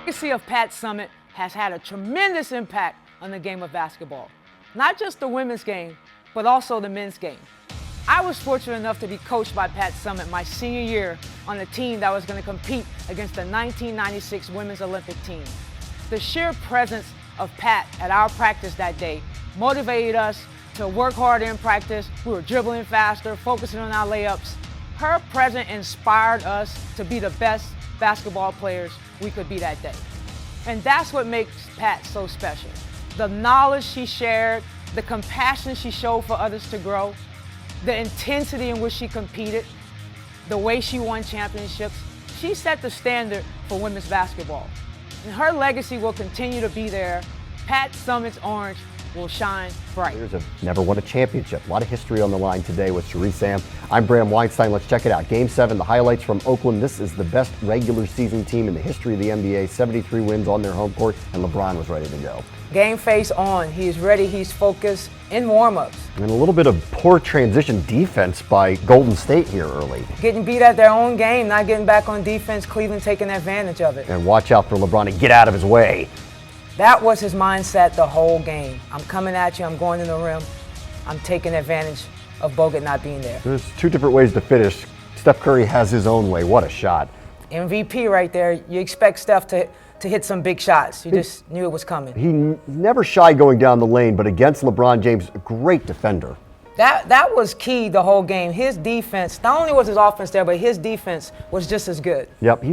legacy of Pat Summitt has had a tremendous impact on the game of basketball. Not just the women's game, but also the men's game. I was fortunate enough to be coached by Pat Summitt my senior year on a team that was going to compete against the 1996 Women's Olympic team. The sheer presence of Pat at our practice that day motivated us to work harder in practice. We were dribbling faster, focusing on our layups. Her presence inspired us to be the best basketball players we could be that day. And that's what makes Pat so special. The knowledge she shared, the compassion she showed for others to grow, the intensity in which she competed, the way she won championships. She set the standard for women's basketball. And her legacy will continue to be there. Pat Summitt's orange will shine bright. Players have never won a championship. A lot of history on the line today with Sheri Sam. I'm Bram Weinstein. Let's check it out. Game 7, the highlights from Oakland. This is the best regular season team in the history of the NBA. 73 wins on their home court, and LeBron was ready to go. Game face on. He's ready. He's focused in warm-ups. And a little bit of poor transition defense by Golden State here early. Getting beat at their own game, not getting back on defense. Cleveland taking advantage of it. And watch out for LeBron to get out of his way. That was his mindset the whole game. I'm coming at you, I'm going in the rim, I'm taking advantage of Bogut not being there. There's two different ways to finish. Steph Curry has his own way. What a shot. MVP right there. You expect Steph to hit some big shots. You just knew it was coming. He never shy going down the lane, but against LeBron James, a great defender. That was key the whole game. His defense, not only was his offense there, but his defense was just as good. Yep,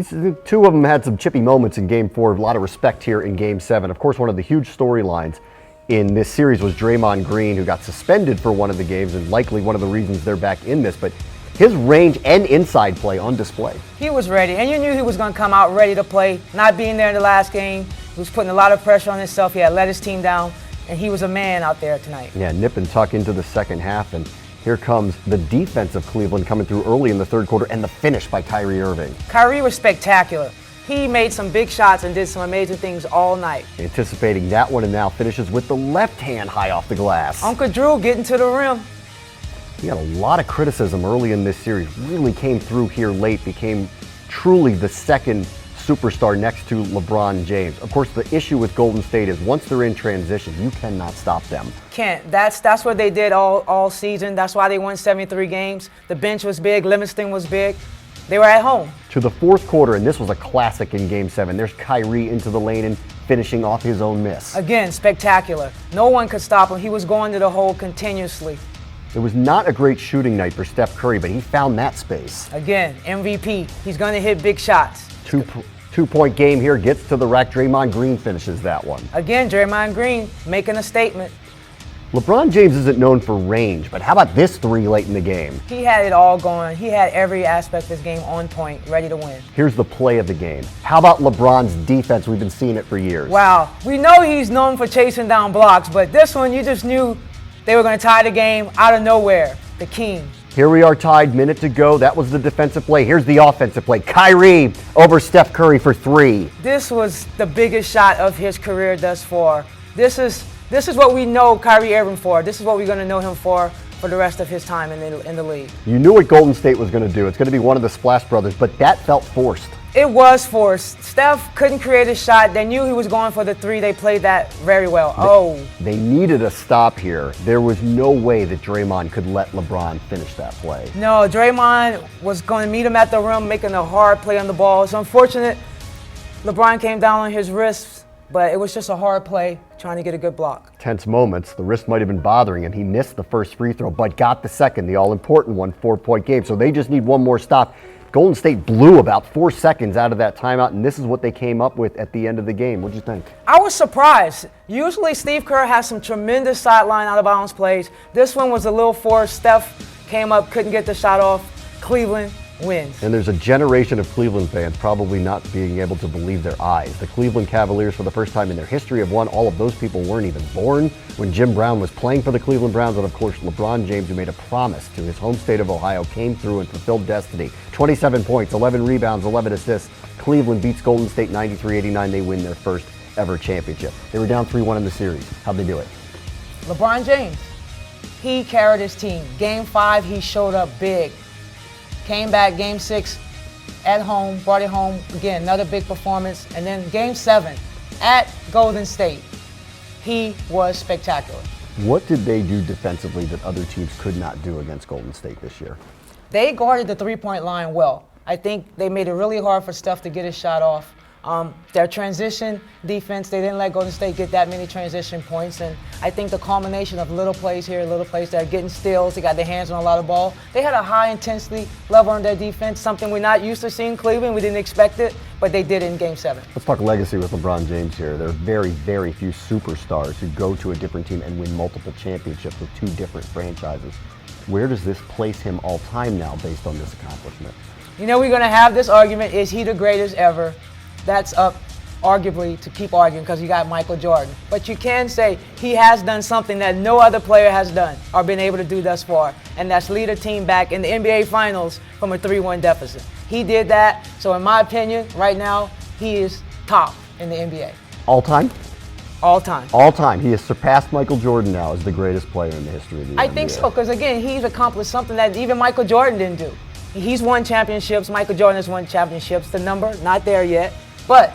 two of them had some chippy moments in Game 4. A lot of respect here in Game 7. Of course, one of the huge storylines in this series was Draymond Green, who got suspended for one of the games, and likely one of the reasons they're back in this. But his range and inside play on display. He was ready, and you knew he was going to come out ready to play. Not being there in the last game, he was putting a lot of pressure on himself. He had let his team down. And he was a man out there tonight. Yeah, nip and tuck into the second half, and here comes the defense of Cleveland coming through early in the third quarter, and the finish by Kyrie Irving. Kyrie was spectacular. He made some big shots and did some amazing things all night. Anticipating that one, and now finishes with the left hand high off the glass. Uncle Drew getting to the rim. He had a lot of criticism early in this series, really came through here late, became truly the second superstar next to LeBron James. Of course, the issue with Golden State is once they're in transition, you cannot stop them. Can't. That's what they did all season. That's why they won 73 games. The bench was big. Livingston was big. They were at home. To the fourth quarter, and this was a classic in Game 7. There's Kyrie into the lane and finishing off his own miss. Again, spectacular. No one could stop him. He was going to the hole continuously. It was not a great shooting night for Steph Curry, but he found that space. Again, MVP. He's going to hit big shots. Two-point game here, gets to the rack. Draymond Green finishes that one. Again, Draymond Green making a statement. LeBron James isn't known for range, but how about this three late in the game? He had it all going. He had every aspect of his game on point, ready to win. Here's the play of the game. How about LeBron's defense? We've been seeing it for years. Wow. We know he's known for chasing down blocks, but this one you just knew they were going to tie the game out of nowhere. The king. Here we are tied, minute to go. That was the defensive play. Here's the offensive play. Kyrie over Steph Curry for three. This was the biggest shot of his career thus far. This is what we know Kyrie Irving for. This is what we're going to know him for the rest of his time in the league. You knew what Golden State was going to do. It's going to be one of the Splash Brothers, but that felt forced. It was forced. Steph couldn't create a shot. They knew he was going for the three. They played that very well. They needed a stop here. There was no way that Draymond could let LeBron finish that play. No, Draymond was going to meet him at the rim, making a hard play on the ball. It's unfortunate LeBron came down on his wrists, but it was just a hard play, trying to get a good block. Tense moments. The wrist might have been bothering him. He missed the first free throw, but got the second, the all-important one, 4-point game. So they just need one more stop. Golden State blew about 4 seconds out of that timeout, and this is what they came up with at the end of the game. What do you think? I was surprised. Usually Steve Kerr has some tremendous sideline out-of-bounds plays. This one was a little forced. Steph came up, couldn't get the shot off. Cleveland wins. And there's a generation of Cleveland fans probably not being able to believe their eyes. The Cleveland Cavaliers, for the first time in their history, have won. All of those people weren't even born when Jim Brown was playing for the Cleveland Browns. And of course, LeBron James, who made a promise to his home state of Ohio, came through and fulfilled destiny. 27 points, 11 rebounds, 11 assists. Cleveland beats Golden State 93-89. They win their first ever championship. They were down 3-1 in the series. How'd they do it? LeBron James. He carried his team. Game 5, he showed up big. Came back, Game 6, at home, brought it home. Again, another big performance. And then Game 7 at Golden State, he was spectacular. What did they do defensively that other teams could not do against Golden State this year? They guarded the three-point line well. I think they made it really hard for Steph to get his shot off. Their transition defense, they didn't let Golden State get that many transition points. And I think the culmination of little plays here, little plays there, getting steals, they got their hands on a lot of ball. They had a high intensity level on their defense, something we're not used to seeing Cleveland. We didn't expect it, but they did it in Game 7. Let's talk legacy with LeBron James here. There are very, very few superstars who go to a different team and win multiple championships with two different franchises. Where does this place him all time now based on this accomplishment? You know, we're going to have this argument, is he the greatest ever? That's up, arguably, to keep arguing because you got Michael Jordan. But you can say he has done something that no other player has done or been able to do thus far, and that's lead a team back in the NBA Finals from a 3-1 deficit. He did that, so in my opinion, right now, he is top in the NBA. All time? All time. All time. He has surpassed Michael Jordan now as the greatest player in the history of the NBA. I think so, because again, he's accomplished something that even Michael Jordan didn't do. He's won championships. Michael Jordan has won championships. The number, not there yet. But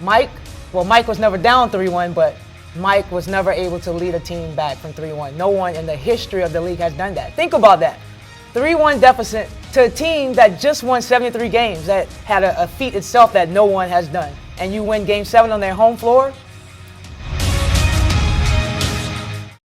Mike was never down 3-1, but Mike was never able to lead a team back from 3-1. No one in the history of the league has done that. Think about that. 3-1 deficit to a team that just won 73 games, that had a feat itself that no one has done. And you win Game 7 on their home floor.